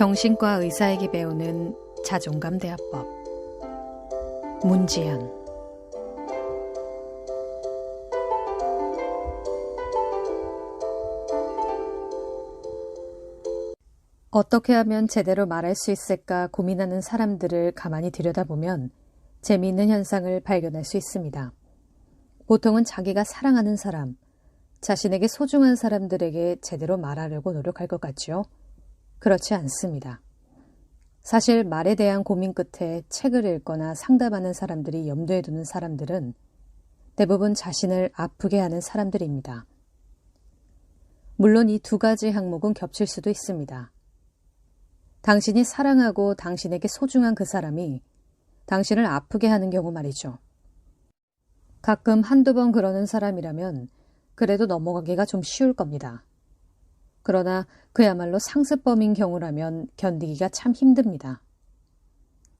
정신과 의사에게 배우는 자존감 대화법. 문지연. 어떻게 하면 제대로 말할 수 있을까 고민하는 사람들을 가만히 들여다보면 재미있는 현상을 발견할 수 있습니다. 보통은 자기가 사랑하는 사람, 자신에게 소중한 사람들에게 제대로 말하려고 노력할 것 같죠? 그렇지 않습니다. 사실 말에 대한 고민 끝에 책을 읽거나 상담하는 사람들이 염두에 두는 사람들은 대부분 자신을 아프게 하는 사람들입니다. 물론 이 두 가지 항목은 겹칠 수도 있습니다. 당신이 사랑하고 당신에게 소중한 그 사람이 당신을 아프게 하는 경우 말이죠. 가끔 한두 번 그러는 사람이라면 그래도 넘어가기가 좀 쉬울 겁니다. 그러나 그야말로 상습범인 경우라면 견디기가 참 힘듭니다.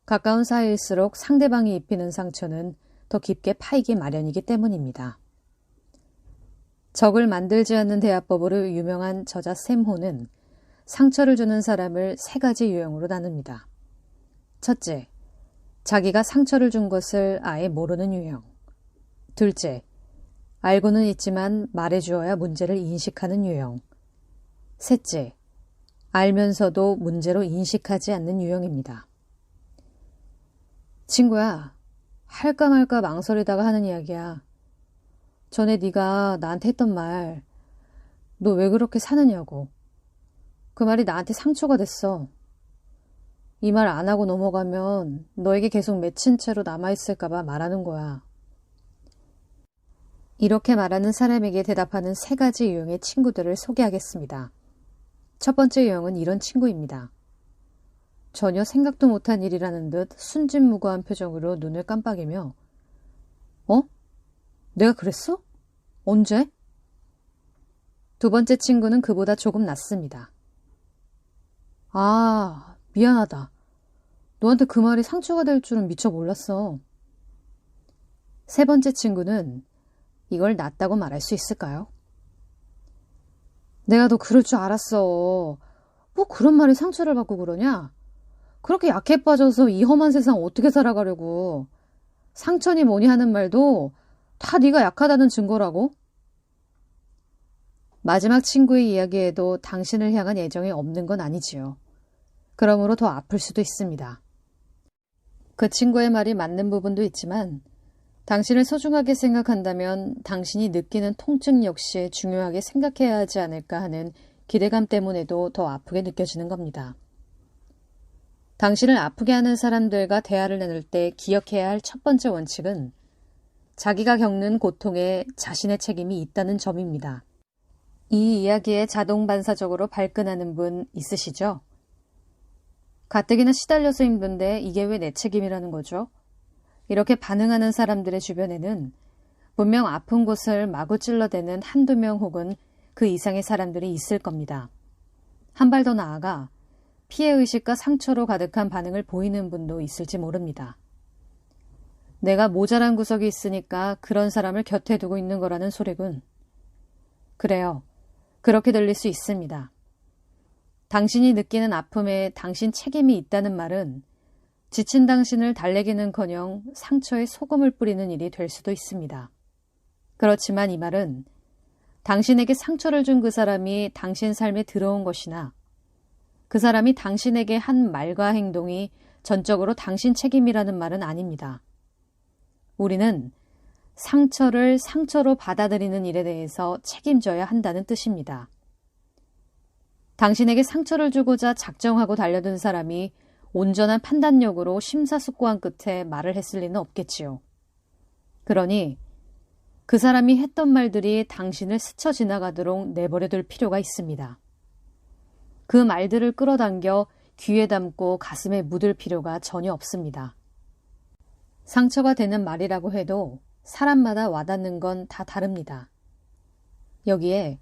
가까운 사이일수록 상대방이 입히는 상처는 더 깊게 파이기 마련이기 때문입니다. 적을 만들지 않는 대화법으로 유명한 저자 샘 호는 상처를 주는 사람을 세 가지 유형으로 나눕니다. 첫째, 자기가 상처를 준 것을 아예 모르는 유형. 둘째, 알고는 있지만 말해주어야 문제를 인식하는 유형. 셋째, 알면서도 문제로 인식하지 않는 유형입니다. 친구야, 할까 말까 망설이다가 하는 이야기야. 전에 네가 나한테 했던 말, 너 왜 그렇게 사느냐고. 그 말이 나한테 상처가 됐어. 이 말 안 하고 넘어가면 너에게 계속 맺힌 채로 남아있을까봐 말하는 거야. 이렇게 말하는 사람에게 대답하는 세 가지 유형의 친구들을 소개하겠습니다. 첫 번째 유형은 이런 친구입니다. 전혀 생각도 못한 일이라는 듯 순진무구한 표정으로 눈을 깜빡이며 어? 내가 그랬어? 언제? 두 번째 친구는 그보다 조금 낫습니다. 아, 미안하다. 너한테 그 말이 상처가 될 줄은 미처 몰랐어. 세 번째 친구는 이걸 낫다고 말할 수 있을까요? 내가 너 그럴 줄 알았어. 뭐 그런 말에 상처를 받고 그러냐? 그렇게 약해 빠져서 이 험한 세상 어떻게 살아가려고. 상처니 뭐니 하는 말도 다 네가 약하다는 증거라고? 마지막 친구의 이야기에도 당신을 향한 애정이 없는 건 아니지요. 그러므로 더 아플 수도 있습니다. 그 친구의 말이 맞는 부분도 있지만 당신을 소중하게 생각한다면 당신이 느끼는 통증 역시 중요하게 생각해야 하지 않을까 하는 기대감 때문에도 더 아프게 느껴지는 겁니다. 당신을 아프게 하는 사람들과 대화를 나눌 때 기억해야 할 첫 번째 원칙은 자기가 겪는 고통에 자신의 책임이 있다는 점입니다. 이 이야기에 자동 반사적으로 발끈하는 분 있으시죠? 가뜩이나 시달려서 힘든데 이게 왜 내 책임이라는 거죠? 이렇게 반응하는 사람들의 주변에는 분명 아픈 곳을 마구 찔러대는 한두 명 혹은 그 이상의 사람들이 있을 겁니다. 한 발 더 나아가 피해의식과 상처로 가득한 반응을 보이는 분도 있을지 모릅니다. 내가 모자란 구석이 있으니까 그런 사람을 곁에 두고 있는 거라는 소리군. 그래요. 그렇게 들릴 수 있습니다. 당신이 느끼는 아픔에 당신 책임이 있다는 말은 지친 당신을 달래기는커녕 상처에 소금을 뿌리는 일이 될 수도 있습니다. 그렇지만 이 말은 당신에게 상처를 준 그 사람이 당신 삶에 들어온 것이나 그 사람이 당신에게 한 말과 행동이 전적으로 당신 책임이라는 말은 아닙니다. 우리는 상처를 상처로 받아들이는 일에 대해서 책임져야 한다는 뜻입니다. 당신에게 상처를 주고자 작정하고 달려든 사람이 온전한 판단력으로 심사숙고한 끝에 말을 했을 리는 없겠지요. 그러니 그 사람이 했던 말들이 당신을 스쳐 지나가도록 내버려둘 필요가 있습니다. 그 말들을 끌어당겨 귀에 담고 가슴에 묻을 필요가 전혀 없습니다. 상처가 되는 말이라고 해도 사람마다 와닿는 건 다 다릅니다. 여기에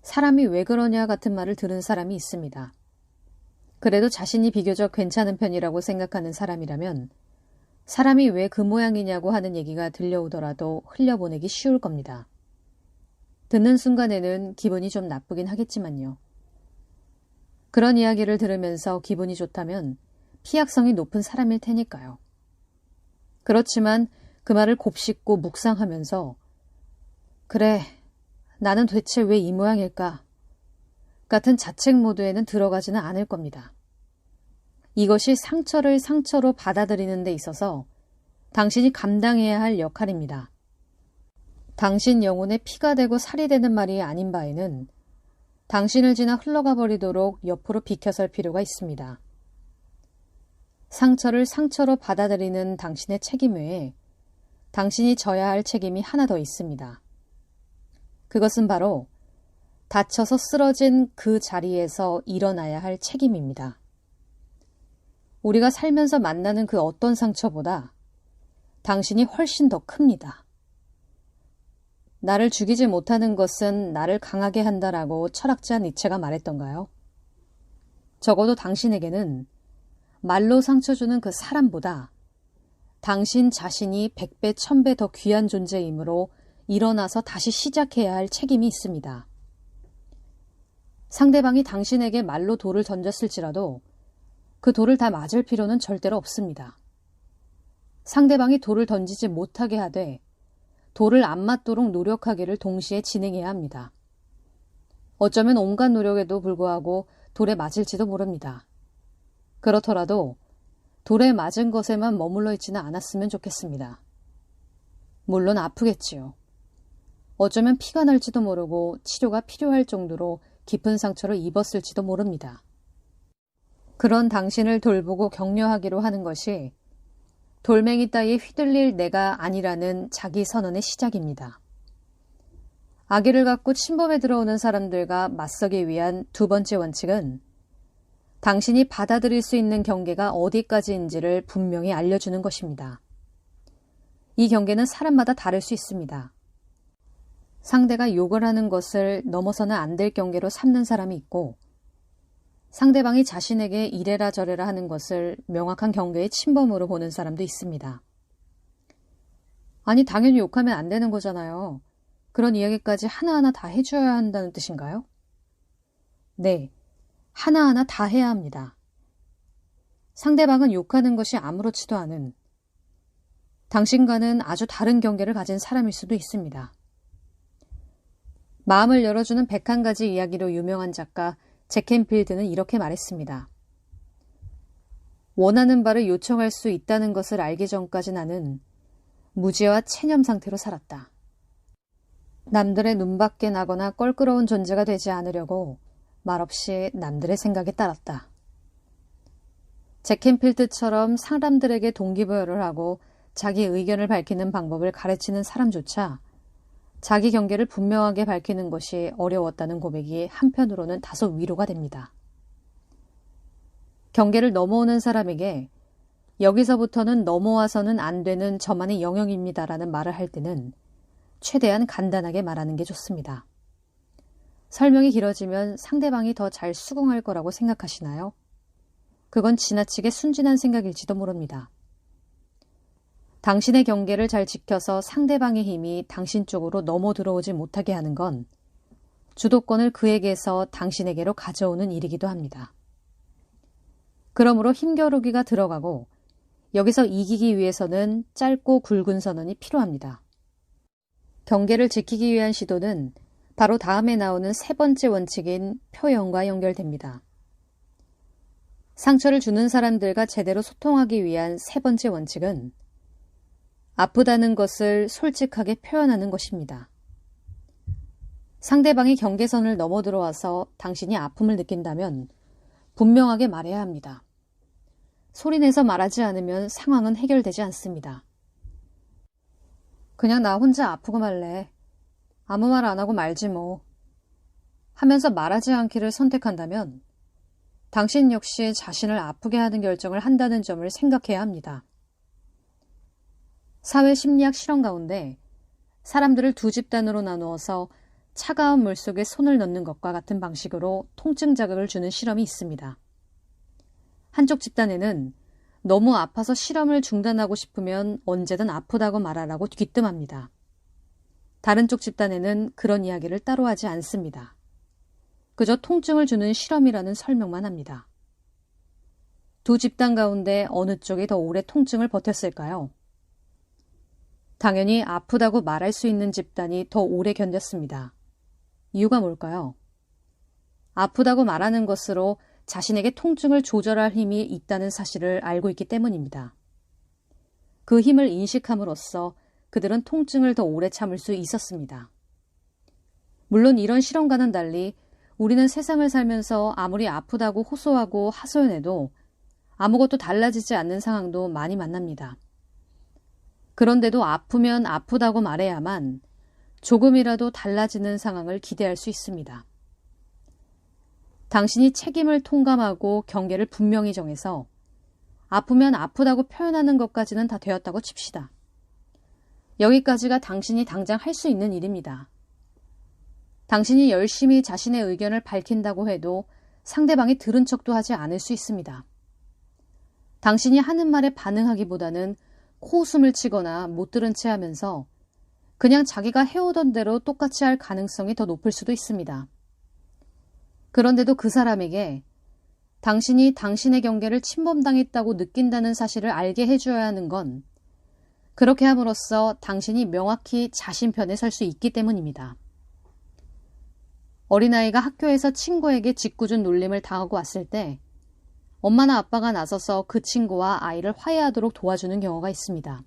사람이 왜 그러냐 같은 말을 들은 사람이 있습니다. 그래도 자신이 비교적 괜찮은 편이라고 생각하는 사람이라면 사람이 왜 그 모양이냐고 하는 얘기가 들려오더라도 흘려보내기 쉬울 겁니다. 듣는 순간에는 기분이 좀 나쁘긴 하겠지만요. 그런 이야기를 들으면서 기분이 좋다면 피약성이 높은 사람일 테니까요. 그렇지만 그 말을 곱씹고 묵상하면서 그래, 나는 도대체 왜 이 모양일까? 같은 자책 모드에는 들어가지는 않을 겁니다. 이것이 상처를 상처로 받아들이는 데 있어서 당신이 감당해야 할 역할입니다. 당신 영혼에 피가 되고 살이 되는 말이 아닌 바에는 당신을 지나 흘러가 버리도록 옆으로 비켜설 필요가 있습니다. 상처를 상처로 받아들이는 당신의 책임 외에 당신이 져야 할 책임이 하나 더 있습니다. 그것은 바로 다쳐서 쓰러진 그 자리에서 일어나야 할 책임입니다. 우리가 살면서 만나는 그 어떤 상처보다 당신이 훨씬 더 큽니다. 나를 죽이지 못하는 것은 나를 강하게 한다라고 철학자 니체가 말했던가요? 적어도 당신에게는 말로 상처 주는 그 사람보다 당신 자신이 100배, 1000배 더 귀한 존재이므로 일어나서 다시 시작해야 할 책임이 있습니다. 상대방이 당신에게 말로 돌을 던졌을지라도 그 돌을 다 맞을 필요는 절대로 없습니다. 상대방이 돌을 던지지 못하게 하되 돌을 안 맞도록 노력하기를 동시에 진행해야 합니다. 어쩌면 온갖 노력에도 불구하고 돌에 맞을지도 모릅니다. 그렇더라도 돌에 맞은 것에만 머물러 있지는 않았으면 좋겠습니다. 물론 아프겠지요. 어쩌면 피가 날지도 모르고 치료가 필요할 정도로 깊은 상처를 입었을지도 모릅니다. 그런 당신을 돌보고 격려하기로 하는 것이 돌멩이 따위에 휘둘릴 내가 아니라는 자기 선언의 시작입니다. 아기를 갖고 침범에 들어오는 사람들과 맞서기 위한 두 번째 원칙은 당신이 받아들일 수 있는 경계가 어디까지인지를 분명히 알려주는 것입니다. 이 경계는 사람마다 다를 수 있습니다. 상대가 욕을 하는 것을 넘어서는 안 될 경계로 삼는 사람이 있고 상대방이 자신에게 이래라 저래라 하는 것을 명확한 경계의 침범으로 보는 사람도 있습니다. 아니, 당연히 욕하면 안 되는 거잖아요. 그런 이야기까지 하나하나 다 해줘야 한다는 뜻인가요? 네, 하나하나 다 해야 합니다. 상대방은 욕하는 것이 아무렇지도 않은 당신과는 아주 다른 경계를 가진 사람일 수도 있습니다. 마음을 열어주는 101가지 이야기로 유명한 작가 잭 캔필드는 이렇게 말했습니다. 원하는 바를 요청할 수 있다는 것을 알기 전까지 나는 무지와 체념 상태로 살았다. 남들의 눈밖에 나거나 껄끄러운 존재가 되지 않으려고 말없이 남들의 생각에 따랐다. 잭 캔필드처럼 사람들에게 동기부여를 하고 자기 의견을 밝히는 방법을 가르치는 사람조차 자기 경계를 분명하게 밝히는 것이 어려웠다는 고백이 한편으로는 다소 위로가 됩니다. 경계를 넘어오는 사람에게 여기서부터는 넘어와서는 안 되는 저만의 영역입니다라는 말을 할 때는 최대한 간단하게 말하는 게 좋습니다. 설명이 길어지면 상대방이 더 잘 수긍할 거라고 생각하시나요? 그건 지나치게 순진한 생각일지도 모릅니다. 당신의 경계를 잘 지켜서 상대방의 힘이 당신 쪽으로 넘어 들어오지 못하게 하는 건 주도권을 그에게서 당신에게로 가져오는 일이기도 합니다. 그러므로 힘겨루기가 들어가고 여기서 이기기 위해서는 짧고 굵은 선언이 필요합니다. 경계를 지키기 위한 시도는 바로 다음에 나오는 세 번째 원칙인 표현과 연결됩니다. 상처를 주는 사람들과 제대로 소통하기 위한 세 번째 원칙은 아프다는 것을 솔직하게 표현하는 것입니다. 상대방이 경계선을 넘어 들어와서 당신이 아픔을 느낀다면 분명하게 말해야 합니다. 소리내서 말하지 않으면 상황은 해결되지 않습니다. 그냥 나 혼자 아프고 말래. 아무 말 안 하고 말지 뭐. 하면서 말하지 않기를 선택한다면 당신 역시 자신을 아프게 하는 결정을 한다는 점을 생각해야 합니다. 사회 심리학 실험 가운데 사람들을 두 집단으로 나누어서 차가운 물속에 손을 넣는 것과 같은 방식으로 통증 자극을 주는 실험이 있습니다. 한쪽 집단에는 너무 아파서 실험을 중단하고 싶으면 언제든 아프다고 말하라고 귀뜸합니다. 다른 쪽 집단에는 그런 이야기를 따로 하지 않습니다. 그저 통증을 주는 실험이라는 설명만 합니다. 두 집단 가운데 어느 쪽이 더 오래 통증을 버텼을까요? 당연히 아프다고 말할 수 있는 집단이 더 오래 견뎠습니다. 이유가 뭘까요? 아프다고 말하는 것으로 자신에게 통증을 조절할 힘이 있다는 사실을 알고 있기 때문입니다. 그 힘을 인식함으로써 그들은 통증을 더 오래 참을 수 있었습니다. 물론 이런 실험과는 달리 우리는 세상을 살면서 아무리 아프다고 호소하고 하소연해도 아무것도 달라지지 않는 상황도 많이 만납니다. 그런데도 아프면 아프다고 말해야만 조금이라도 달라지는 상황을 기대할 수 있습니다. 당신이 책임을 통감하고 경계를 분명히 정해서 아프면 아프다고 표현하는 것까지는 다 되었다고 칩시다. 여기까지가 당신이 당장 할 수 있는 일입니다. 당신이 열심히 자신의 의견을 밝힌다고 해도 상대방이 들은 척도 하지 않을 수 있습니다. 당신이 하는 말에 반응하기보다는 코웃음을 치거나 못 들은 채 하면서 그냥 자기가 해오던 대로 똑같이 할 가능성이 더 높을 수도 있습니다. 그런데도 그 사람에게 당신이 당신의 경계를 침범당했다고 느낀다는 사실을 알게 해줘야 하는 건 그렇게 함으로써 당신이 명확히 자신 편에 설 수 있기 때문입니다. 어린아이가 학교에서 친구에게 짓궂은 놀림을 당하고 왔을 때 엄마나 아빠가 나서서 그 친구와 아이를 화해하도록 도와주는 경우가 있습니다.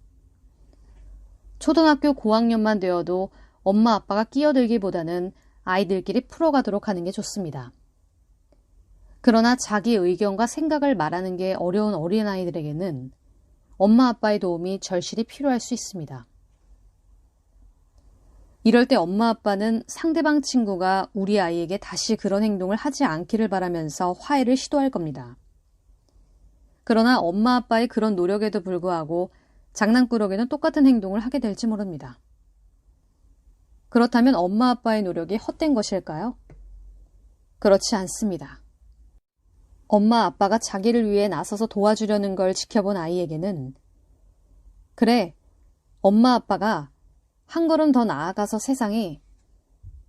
초등학교 고학년만 되어도 엄마 아빠가 끼어들기보다는 아이들끼리 풀어가도록 하는 게 좋습니다. 그러나 자기 의견과 생각을 말하는 게 어려운 어린아이들에게는 엄마 아빠의 도움이 절실히 필요할 수 있습니다. 이럴 때 엄마 아빠는 상대방 친구가 우리 아이에게 다시 그런 행동을 하지 않기를 바라면서 화해를 시도할 겁니다. 그러나 엄마 아빠의 그런 노력에도 불구하고 장난꾸러기는 똑같은 행동을 하게 될지 모릅니다. 그렇다면 엄마 아빠의 노력이 헛된 것일까요? 그렇지 않습니다. 엄마 아빠가 자기를 위해 나서서 도와주려는 걸 지켜본 아이에게는 그래, 엄마 아빠가 한 걸음 더 나아가서 세상에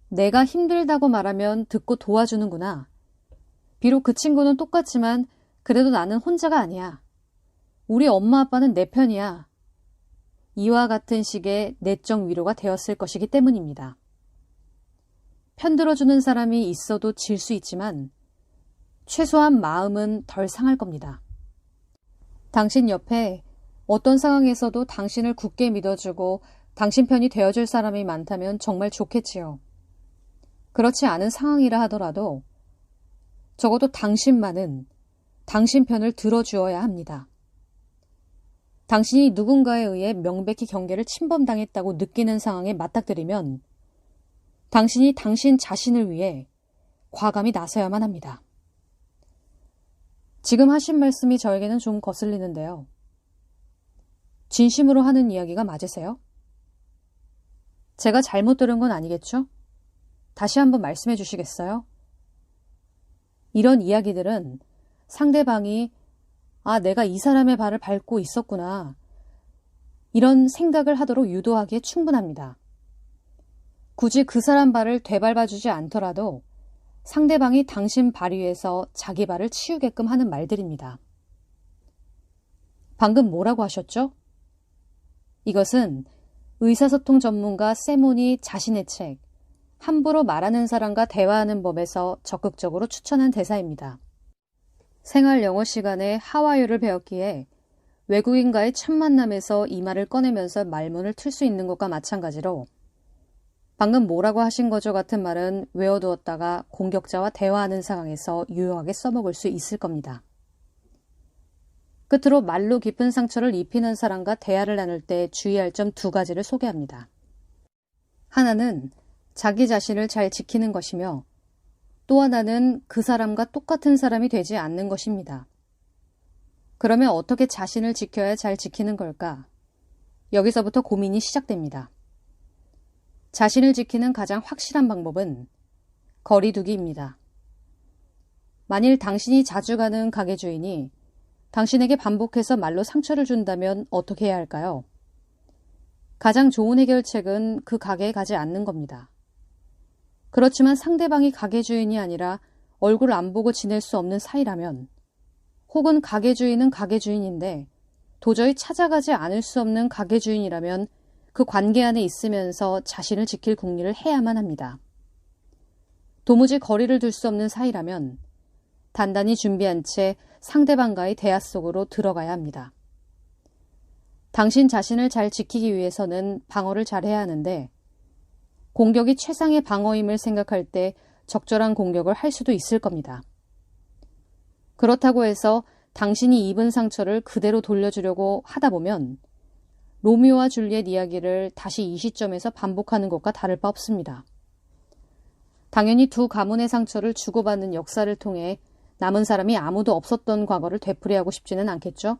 내가 힘들다고 말하면 듣고 도와주는구나. 비록 그 친구는 똑같지만 그래도 나는 혼자가 아니야. 우리 엄마 아빠는 내 편이야. 이와 같은 식의 내적 위로가 되었을 것이기 때문입니다. 편들어주는 사람이 있어도 질 수 있지만 최소한 마음은 덜 상할 겁니다. 당신 옆에 어떤 상황에서도 당신을 굳게 믿어주고 당신 편이 되어줄 사람이 많다면 정말 좋겠지요. 그렇지 않은 상황이라 하더라도 적어도 당신만은 당신 편을 들어주어야 합니다. 당신이 누군가에 의해 명백히 경계를 침범당했다고 느끼는 상황에 맞닥뜨리면 당신이 당신 자신을 위해 과감히 나서야만 합니다. 지금 하신 말씀이 저에게는 좀 거슬리는데요. 진심으로 하는 이야기가 맞으세요? 제가 잘못 들은 건 아니겠죠? 다시 한번 말씀해 주시겠어요? 이런 이야기들은 상대방이 내가 이 사람의 발을 밟고 있었구나. 이런 생각을 하도록 유도하기에 충분합니다. 굳이 그 사람 발을 되밟아주지 않더라도 상대방이 당신 발 위에서 자기 발을 치우게끔 하는 말들입니다. 방금 뭐라고 하셨죠? 이것은 의사소통 전문가 세몬이 자신의 책 함부로 말하는 사람과 대화하는 법에서 적극적으로 추천한 대사입니다. 생활 영어 시간에 하와이어를 배웠기에 외국인과의 첫 만남에서 이 말을 꺼내면서 말문을 틀 수 있는 것과 마찬가지로 방금 뭐라고 하신 거죠 같은 말은 외워두었다가 공격자와 대화하는 상황에서 유용하게 써먹을 수 있을 겁니다. 끝으로 말로 깊은 상처를 입히는 사람과 대화를 나눌 때 주의할 점 2가지를 소개합니다. 하나는 자기 자신을 잘 지키는 것이며 또 하나는 그 사람과 똑같은 사람이 되지 않는 것입니다. 그러면 어떻게 자신을 지켜야 잘 지키는 걸까? 여기서부터 고민이 시작됩니다. 자신을 지키는 가장 확실한 방법은 거리두기입니다. 만일 당신이 자주 가는 가게 주인이 당신에게 반복해서 말로 상처를 준다면 어떻게 해야 할까요? 가장 좋은 해결책은 그 가게에 가지 않는 겁니다. 그렇지만 상대방이 가게 주인이 아니라 얼굴 안 보고 지낼 수 없는 사이라면, 혹은 가게 주인은 가게 주인인데 도저히 찾아가지 않을 수 없는 가게 주인이라면 그 관계 안에 있으면서 자신을 지킬 궁리를 해야만 합니다. 도무지 거리를 둘 수 없는 사이라면 단단히 준비한 채 상대방과의 대화 속으로 들어가야 합니다. 당신 자신을 잘 지키기 위해서는 방어를 잘해야 하는데 공격이 최상의 방어임을 생각할 때 적절한 공격을 할 수도 있을 겁니다. 그렇다고 해서 당신이 입은 상처를 그대로 돌려주려고 하다 보면 로미오와 줄리엣 이야기를 다시 이 시점에서 반복하는 것과 다를 바 없습니다. 당연히 두 가문의 상처를 주고받는 역사를 통해 남은 사람이 아무도 없었던 과거를 되풀이하고 싶지는 않겠죠?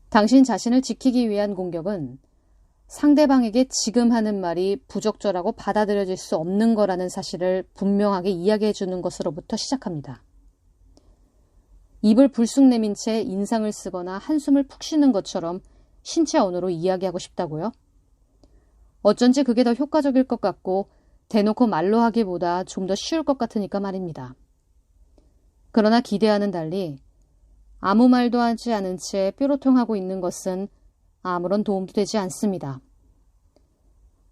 당신 자신을 지키기 위한 공격은 상대방에게 지금 하는 말이 부적절하고 받아들여질 수 없는 거라는 사실을 분명하게 이야기해 주는 것으로부터 시작합니다. 입을 불쑥 내민 채 인상을 쓰거나 한숨을 푹 쉬는 것처럼 신체 언어로 이야기하고 싶다고요? 어쩐지 그게 더 효과적일 것 같고 대놓고 말로 하기보다 좀 더 쉬울 것 같으니까 말입니다. 그러나 기대와는 달리 아무 말도 하지 않은 채 뾰로통하고 있는 것은 아무런 도움도 되지 않습니다.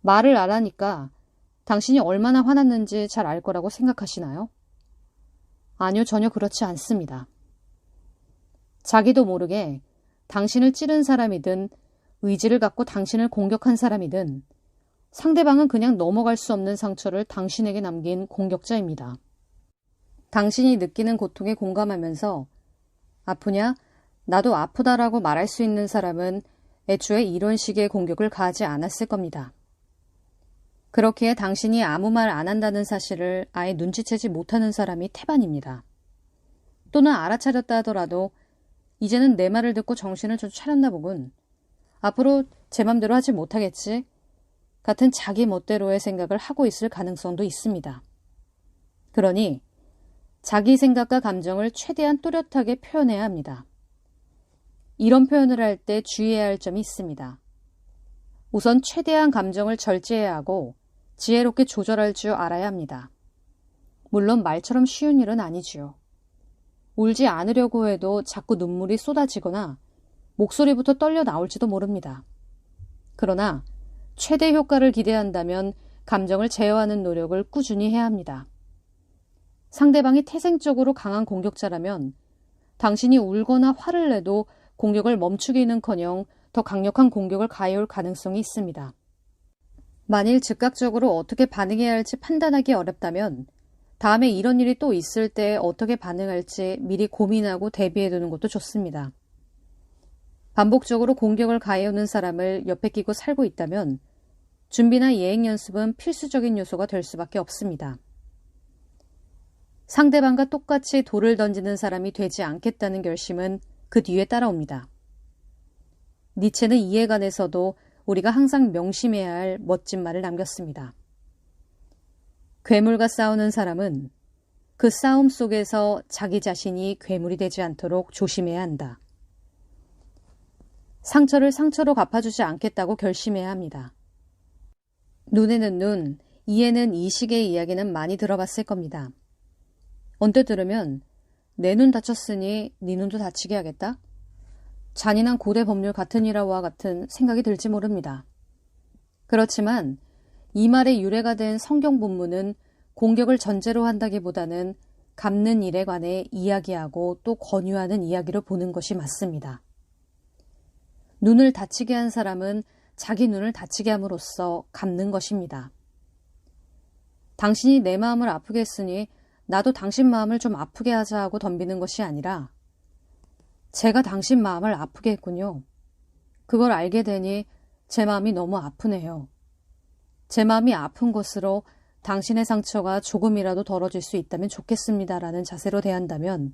말을 안 하니까 당신이 얼마나 화났는지 잘 알 거라고 생각하시나요? 아니요, 전혀 그렇지 않습니다. 자기도 모르게 당신을 찌른 사람이든 의지를 갖고 당신을 공격한 사람이든 상대방은 그냥 넘어갈 수 없는 상처를 당신에게 남긴 공격자입니다. 당신이 느끼는 고통에 공감하면서 아프냐? 나도 아프다라고 말할 수 있는 사람은 애초에 이런 식의 공격을 가하지 않았을 겁니다. 그렇기에 당신이 아무 말 안 한다는 사실을 아예 눈치채지 못하는 사람이 태반입니다. 또는 알아차렸다 하더라도 이제는 내 말을 듣고 정신을 좀 차렸나 보군. 앞으로 제 맘대로 하지 못하겠지? 같은 자기 멋대로의 생각을 하고 있을 가능성도 있습니다. 그러니 자기 생각과 감정을 최대한 또렷하게 표현해야 합니다. 이런 표현을 할 때 주의해야 할 점이 있습니다. 우선 최대한 감정을 절제해야 하고 지혜롭게 조절할 줄 알아야 합니다. 물론 말처럼 쉬운 일은 아니지요. 울지 않으려고 해도 자꾸 눈물이 쏟아지거나 목소리부터 떨려 나올지도 모릅니다. 그러나 최대 효과를 기대한다면 감정을 제어하는 노력을 꾸준히 해야 합니다. 상대방이 태생적으로 강한 공격자라면 당신이 울거나 화를 내도 공격을 멈추기는커녕 더 강력한 공격을 가해올 가능성이 있습니다. 만일 즉각적으로 어떻게 반응해야 할지 판단하기 어렵다면 다음에 이런 일이 또 있을 때 어떻게 반응할지 미리 고민하고 대비해두는 것도 좋습니다. 반복적으로 공격을 가해오는 사람을 옆에 끼고 살고 있다면 준비나 예행 연습은 필수적인 요소가 될 수밖에 없습니다. 상대방과 똑같이 돌을 던지는 사람이 되지 않겠다는 결심은 그 뒤에 따라옵니다. 니체는 이에 관해서도 우리가 항상 명심해야 할 멋진 말을 남겼습니다. 괴물과 싸우는 사람은 그 싸움 속에서 자기 자신이 괴물이 되지 않도록 조심해야 한다. 상처를 상처로 갚아주지 않겠다고 결심해야 합니다. 눈에는 눈, 이에는 이 식의 이야기는 많이 들어봤을 겁니다. 언뜻 들으면 내 눈 다쳤으니 네 눈도 다치게 하겠다? 잔인한 고대 법률 같은 일화와 같은 생각이 들지 모릅니다. 그렇지만 이 말의 유래가 된 성경 본문은 공격을 전제로 한다기보다는 갚는 일에 관해 이야기하고 또 권유하는 이야기로 보는 것이 맞습니다. 눈을 다치게 한 사람은 자기 눈을 다치게 함으로써 갚는 것입니다. 당신이 내 마음을 아프게 했으니 나도 당신 마음을 좀 아프게 하자 하고 덤비는 것이 아니라 제가 당신 마음을 아프게 했군요. 그걸 알게 되니 제 마음이 너무 아프네요. 제 마음이 아픈 것으로 당신의 상처가 조금이라도 덜어질 수 있다면 좋겠습니다라는 자세로 대한다면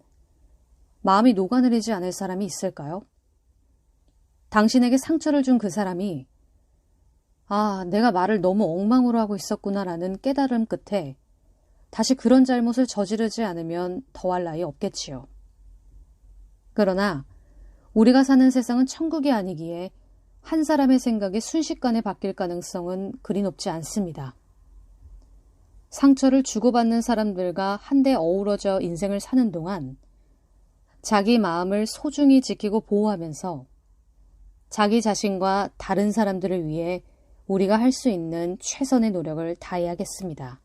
마음이 녹아내리지 않을 사람이 있을까요? 당신에게 상처를 준 그 사람이 내가 말을 너무 엉망으로 하고 있었구나라는 깨달음 끝에 다시 그런 잘못을 저지르지 않으면 더할 나위 없겠지요. 그러나 우리가 사는 세상은 천국이 아니기에 한 사람의 생각이 순식간에 바뀔 가능성은 그리 높지 않습니다. 상처를 주고받는 사람들과 한데 어우러져 인생을 사는 동안 자기 마음을 소중히 지키고 보호하면서 자기 자신과 다른 사람들을 위해 우리가 할 수 있는 최선의 노력을 다해야겠습니다.